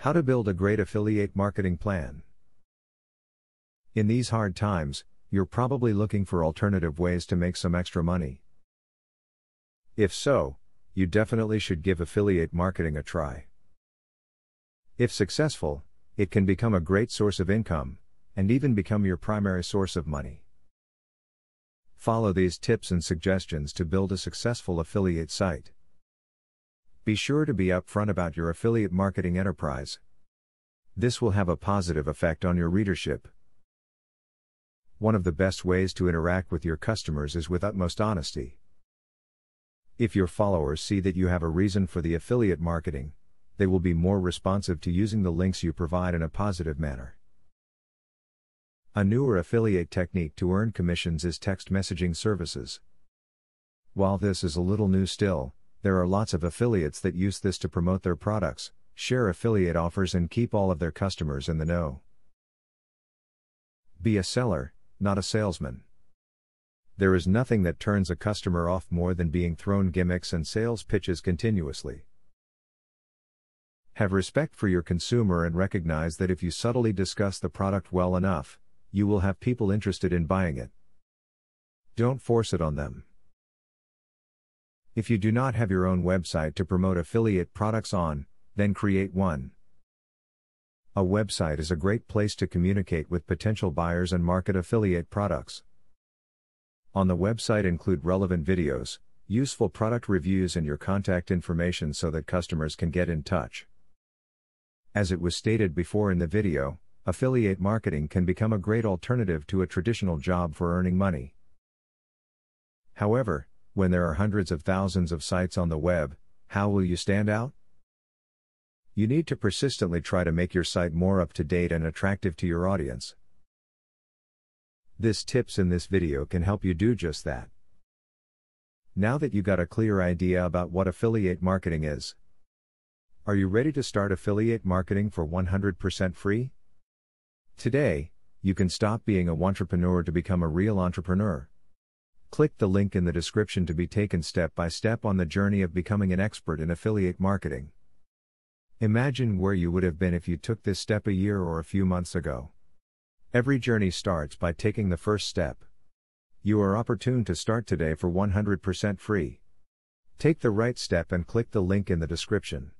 How to build a great affiliate marketing plan. In these hard times, you're probably looking for alternative ways to make some extra money. If so, you definitely should give affiliate marketing a try. If successful, it can become a great source of income, and even become your primary source of money. Follow these tips and suggestions to build a successful affiliate site. Be sure to be upfront about your affiliate marketing enterprise. This will have a positive effect on your readership. One of the best ways to interact with your customers is with utmost honesty. If your followers see that you have a reason for the affiliate marketing, they will be more responsive to using the links you provide in a positive manner. A newer affiliate technique to earn commissions is text messaging services. While this is a little new still, there are lots of affiliates that use this to promote their products, share affiliate offers, and keep all of their customers in the know. Be a seller, not a salesman. There is nothing that turns a customer off more than being thrown gimmicks and sales pitches continuously. Have respect for your consumer and recognize that if you subtly discuss the product well enough, you will have people interested in buying it. Don't force it on them. If you do not have your own website to promote affiliate products on, then create one. A website is a great place to communicate with potential buyers and market affiliate products. On the website include relevant videos, useful product reviews, and your contact information so that customers can get in touch. As it was stated before in the video, affiliate marketing can become a great alternative to a traditional job for earning money. However, when there are hundreds of thousands of sites on the web, how will you stand out? You need to persistently try to make your site more up to date and attractive to your audience. This tips in this video can help you do just that. Now that you got a clear idea about what affiliate marketing is, are you ready to start affiliate marketing for 100% free? Today, you can stop being a wantrepreneur to become a real entrepreneur. Click the link in the description to be taken step by step on the journey of becoming an expert in affiliate marketing. Imagine where you would have been if you took this step a year or a few months ago. Every journey starts by taking the first step. You are opportune to start today for 100% free. Take the right step and click the link in the description.